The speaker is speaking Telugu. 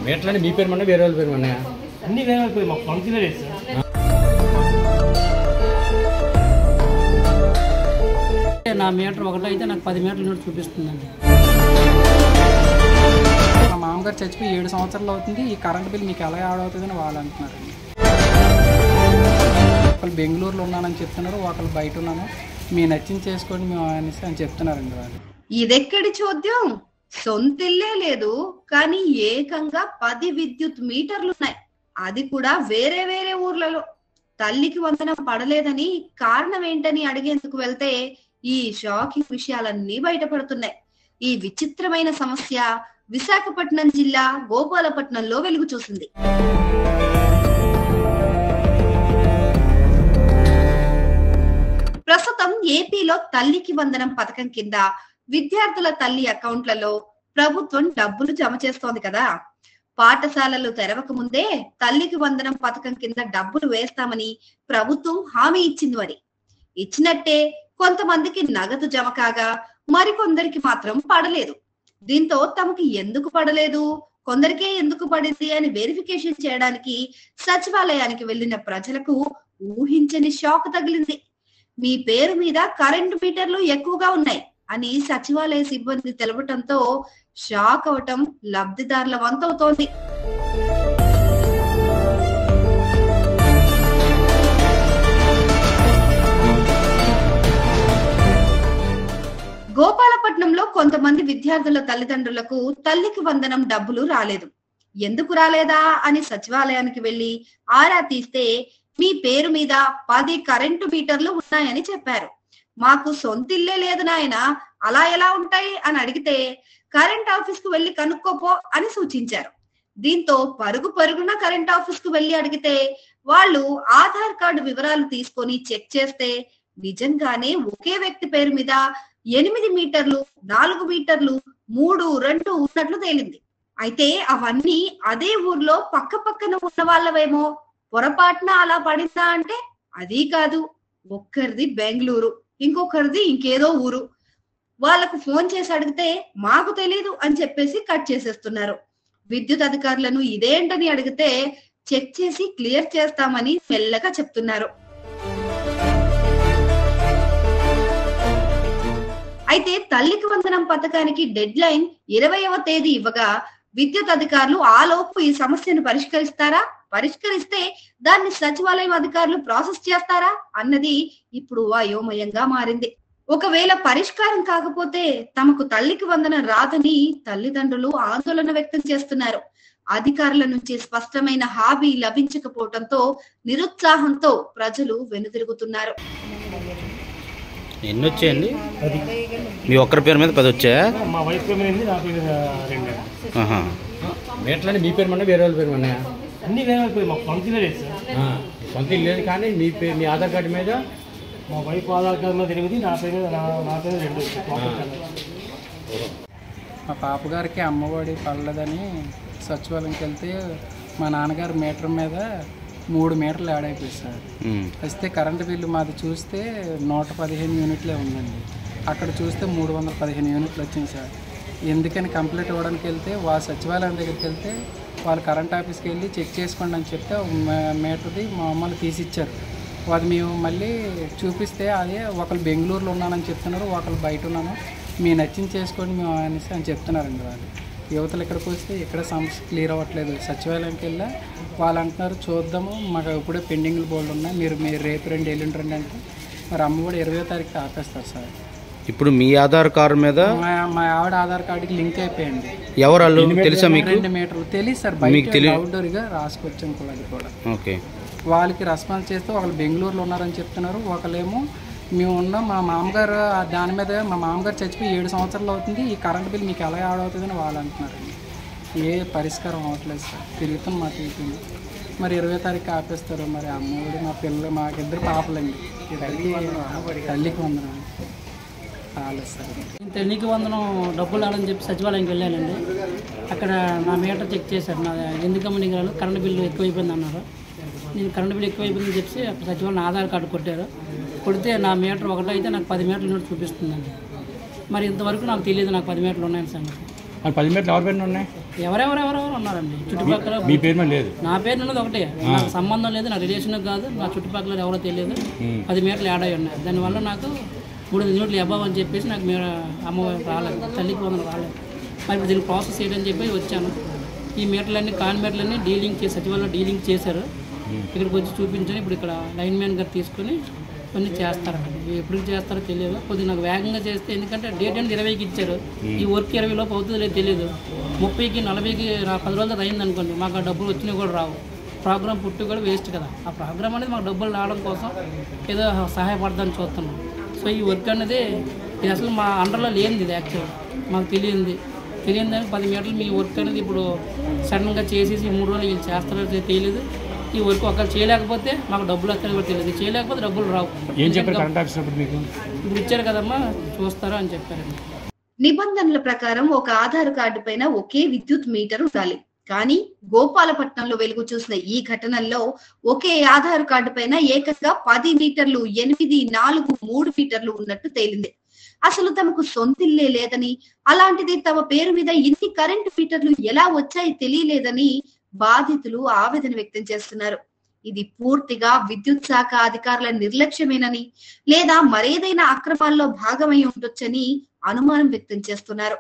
మీటర్లు మీ పేరు మన్నా వేరే వాళ్ళ పేరు మన్నా అన్ని వేరే వాళ్ళ పేరు మాకు పంక్తిలో లేదు సార్. నా మీటర్ ఒకటి అయితే నాకు 10 మీటర్ల నుండి చూపిస్తుందండి. మా మామగారు చచ్చిపోయి 7 సంవత్సరాలు అవుతుంది. ఈ కరెంట్ బిల్ మీకు ఎలా యాడ్ అవుతుందని వాళ్ళు అంటున్నారండి. ఒకళ్ళు బెంగళూరులో ఉన్నానని చెప్తున్నారు, ఒకళ్ళు బయట ఉన్నాను, మీ నచ్చింది చేసుకోండి మేము అనేసి అని చెప్తున్నారండి వాళ్ళు. ఇదెక్కడి చోద్యం? సొంతిల్లే లేదు కానీ ఏకంగా 10 విద్యుత్ మీటర్లు ఉన్నాయి. అది కూడా వేరే వేరే ఊర్లలో. తల్లికి వందనం పడలేదని కారణం ఏంటని అడిగేందుకు వెళ్తే ఈ షాకింగ్ విషయాలన్నీ బయటపడుతున్నాయి. ఈ విచిత్రమైన సమస్య విశాఖపట్నం జిల్లా గోపాలపట్నంలో వెలుగు చూసింది. ప్రస్తుతం ఏపీలో తల్లికి వందనం పథకం కింద విద్యార్థుల తల్లి అకౌంట్లలో ప్రభుత్వం డబ్బులు జమ చేస్తోంది కదా. పాఠశాలలు తెరవక ముందే తల్లికి వందనం పథకం కింద డబ్బులు వేస్తామని ప్రభుత్వం హామీ ఇచ్చింది. మరి ఇచ్చినట్టే కొంతమందికి నగదు జమ కాగా మరికొందరికి మాత్రం పడలేదు. దీంతో తమకు ఎందుకు పడలేదు, కొందరికే ఎందుకు పడింది అని వెరిఫికేషన్ చేయడానికి సచివాలయానికి వెళ్లిన ప్రజలకు ఊహించని షాక్ తగిలింది. మీ పేరు మీద కరెంటు మీటర్లు ఎక్కువగా ఉన్నాయి అని సచివాలయ సిబ్బంది తెలపటంతో షాక్ అవటం లబ్ధిదారుల వంతవుతోంది. గోపాలపట్నంలో కొంతమంది విద్యార్థుల తల్లిదండ్రులకు తల్లికి వందనం డబ్బులు రాలేదు. ఎందుకు రాలేదా అని సచివాలయానికి వెళ్లి ఆరా తీస్తే మీ పేరు మీద 10 కరెంటు మీటర్లు ఉన్నాయని చెప్పారు. మాకు సొంతిల్లే లేదు నాయన, అలా ఎలా ఉంటాయి అని అడిగితే కరెంట్ ఆఫీస్ కు వెళ్లి కనుక్కోపో అని సూచించారు. దీంతో పరుగున కరెంట్ ఆఫీస్ కు వెళ్లి అడిగితే వాళ్ళు ఆధార్ కార్డు వివరాలు తీసుకొని చెక్ చేస్తే నిజంగానే ఒకే వ్యక్తి పేరు మీద 8 మీటర్లు, 4 మీటర్లు, 3, 2 ఉన్నట్లు తేలింది. అయితే అవన్నీ అదే ఊర్లో పక్క పక్కన ఉన్న వాళ్ళవేమో, పొరపాటున అలా పడిందా అంటే అది కాదు. ఒక్కరిది బెంగళూరు, ఇంకొకరిది ఇంకేదో ఊరు. వాళ్ళకు ఫోన్ చేసి అడిగితే మాకు తెలీదు అని చెప్పేసి కట్ చేసేస్తున్నారు. విద్యుత్ అధికారులను ఇదేంటని అడిగితే చెక్ చేసి క్లియర్ చేస్తామని మెల్లగా చెప్తున్నారు. అయితే తల్లికి వందనం పథకానికి డెడ్ లైన్ 20వ తేదీ ఇవ్వగా విద్యుత్ అధికారులు ఆలోపు ఈ సమస్యను పరిష్కరిస్తారా, పరిష్కరిస్తే దాన్ని సచివాలయం అధికారులు ప్రాసెస్ చేస్తారా అన్నది ఇప్పుడు అయోమయంగా మారింది. ఒకవేళ పరిష్కారం కాకపోతే తమకు తల్లికి వందనం రాదని తల్లిదండ్రులు ఆందోళన వ్యక్తం చేస్తున్నారు. అధికారుల నుంచి స్పష్టమైన హామీ లభించకపోవడంతో నిరుత్సాహంతో ప్రజలు వెనుదిరుగుతున్నారు. ఎన్ని వచ్చాయండి? మీ ఒక్కరి పేరు మీద 10 వచ్చాయా? మా వైఫ్ పేరు మీద నా పేరు 2. మీటర్లు మీ పేరు మన్నా వేరే వాళ్ళ పేరు మన్నా అన్ని వేరే వాళ్ళ పేరు మాకు పంక్తిలో లేదు సార్. సొంత లేదు కానీ మీ ఆధార్ కార్డు మీద మా వైఫ్ ఆధార్ కార్డు మీద తిరిగింది, నా పేరు మీద నా పేరు 2. మా పాపగారికి అమ్మఒడి పడలేదని సచివాలయంకి వెళ్తే మా నాన్నగారు మీటర్ మీద 3 మీటర్లు యాడ్ అయిపోయి సార్. వస్తే కరెంటు బిల్లు మాది చూస్తే 115 యూనిట్లే ఉందండి. అక్కడ చూస్తే 315 యూనిట్లు వచ్చింది సార్. ఎందుకని కంప్లీట్ ఇవ్వడానికి వెళ్తే సచివాలయం దగ్గరికి వెళ్తే వాళ్ళు కరెంట్ ఆఫీస్కి వెళ్ళి చెక్ చేసుకోండి అని చెప్తే మీటర్ది మా అమ్మలు తీసిచ్చారు. అది మేము మళ్ళీ చూపిస్తే అదే ఒకళ్ళు బెంగళూరులో ఉన్నానని చెప్తున్నారు, ఒకళ్ళు బయట ఉన్నాను, మీ నచ్చింది చేసుకోండి మేము అనేసి అని చెప్తున్నారండి వాళ్ళు. యువతలు ఇక్కడికి వస్తే ఇక్కడ సమస్య క్లియర్ అవ్వట్లేదు. సచివాలయంకి వెళ్ళా వాళ్ళు అంటున్నారు చూద్దాము, మాకు ఇప్పుడే పెండింగ్లు బోల్డ్ ఉన్నాయి, మీరు రేపు రండి ఎల్లుండి రండి అంటే మరి అమ్మఒడి 20వ తారీఖు ఆపేస్తారు సార్. ఇప్పుడు మీ ఆధార్ కార్డు మీద మా ఆవిడ ఆధార్ కార్డుకి లింక్ అయిపోయింది. ఎవరు తెలుసా మీకు? 2 మీటర్లు తెలియదు సార్, బయట అవుట్డోర్గా రాసుకొచ్చాం కూడా. అది కూడా ఓకే. వాళ్ళకి రెస్పాన్స్ చేస్తే ఒకళ్ళు బెంగళూరులో ఉన్నారని చెప్తున్నారు, ఒకళ్ళేమో మేము ఉన్నాం మా మామగారు దాని మీద మా మామగారు చచ్చిపోయి 7 సంవత్సరాలు అవుతుంది, ఈ కరెంట్ బిల్ మీకు ఎలా యాడ్ అవుతుందని వాళ్ళు అంటున్నారండి. ఏ పరిష్కారం అవ్వట్లేదు సార్, తిరుగుతాం మా తిరుగుతుంది. మరి 20వ తారీఖు ఆపేస్తారు. మరి అమ్మఒడి మాకిద్దరు పాపలండి, తల్లికి వందనం రాలేదు సార్. తల్లికి వందనం డబ్బులు రాలని చెప్పి సచివాలయంకి వెళ్ళానండి. అక్కడ నా మీటర్ చెక్ చేశారు. నా ఎందుకమ్మ నీకు రాను, కరెంటు బిల్లు ఎక్కువైపోయింది అన్నారు. నేను కరెంటు బిల్లు ఎక్కువైపోయిందని చెప్పి అప్పుడు సచివాలయం ఆధార్ కార్డు కొట్టారు. కొడితే నా మీటర్ ఒకటి అయితే నాకు 10 మీటర్ల నుండి చూపిస్తుందండి. మరి ఇంతవరకు నాకు తెలియదు నాకు 10 మీటర్లు ఉన్నాయని సంగతి. 10 మీటర్లు ఎవరి పేరు ఉన్నాయి? ఎవరెవరెవరెవరు ఉన్నారండి చుట్టుపక్కల. మీ పేరు మీద లేదు. నా పేరు ఉన్నది ఒకటే, నాకు సంబంధం లేదు, నా రిలేషన్ కాదు, నా చుట్టుపక్కల ఎవరో తెలియదు. 10 మీటర్లు యాడ్ అయి ఉన్నాయి. దానివల్ల నాకు 3 యూనిట్లు అబ్బావ్ అని చెప్పేసి నాకు మీరు అమ్మవారు రాలేదు, తల్లికి వందలు రాలేదు. మరి ఇప్పుడు దీన్ని ప్రాసెస్ చేయడం చెప్పి వచ్చాను. ఈ మీటర్లన్నీ కాన్ మీటర్లన్నీ డీలింగ్ చేసి సచివాలయంలో డీలింగ్ చేశారు. ఇక్కడికి వచ్చి చూపించాను. ఇప్పుడు ఇక్కడ లైన్ మ్యాన్ గారు తీసుకుని కొన్ని చేస్తారండి. ఎప్పుడు చేస్తారో తెలియదు. కొద్దిగా నాకు వేగంగా చేస్తే, ఎందుకంటే డేట్ అనేది 20కి ఇచ్చారు. ఈ వర్క్ 20 లోపు అవుతుందో లేదు తెలియదు. 30కి 40కి 10 రోజులు అయింది అనుకోండి, మాకు ఆ డబ్బులు వచ్చినవి కూడా రావు. ప్రోగ్రామ్ పుట్టి కూడా వేస్ట్ కదా. ఆ ప్రోగ్రామ్ అనేది మాకు డబ్బులు రావడం కోసం ఏదో సహాయపడదాన్ని చూస్తున్నాం. సో ఈ వర్క్ అనేది ఇది అసలు మా అండర్లో లేనిది, ఇది యాక్చువల్ మాకు తెలియదు. దానికి 10 మీటర్లు మీ వర్క్ అనేది ఇప్పుడు సడన్గా చేసేసి 3 రోజులు వీళ్ళు చేస్తారో తెలియదు. ఈ వర్క్ ఒకరు చేయలేకపోతే మాకు డబ్బులు వస్తారో కూడా తెలియదు. చేయలేకపోతే డబ్బులు రావు. ఏం చెప్పారు కరెంట్ ఆఫీసర్ మీకు? ఇప్పుడు ఇచ్చారు కదమ్మా చూస్తారా అని చెప్పారండి. నిబంధనల ప్రకారం ఒక ఆధార్ కార్డు పైన ఒకే విద్యుత్ మీటర్ ఉండాలి. కానీ గోపాలపట్నంలో వెలుగు చూసిన ఈ ఘటనల్లో ఒకే ఆధార్ కార్డు పైన ఏకంగా 10 మీటర్లు, 8, 4, 3 మీటర్లు ఉన్నట్టు తేలింది. అసలు తమకు సొంతిల్లే లేదని, అలాంటిది తమ పేరు మీద ఇన్ని కరెంటు మీటర్లు ఎలా వచ్చాయి తెలియలేదని బాధితులు ఆవేదన వ్యక్తం చేస్తున్నారు. ఇది పూర్తిగా విద్యుత్ శాఖ అధికారుల నిర్లక్ష్యమేనని, లేదా మరేదైనా అక్రమాల్లో భాగమై ఉండొచ్చని అనుమానం వ్యక్తం చేస్తున్నారు.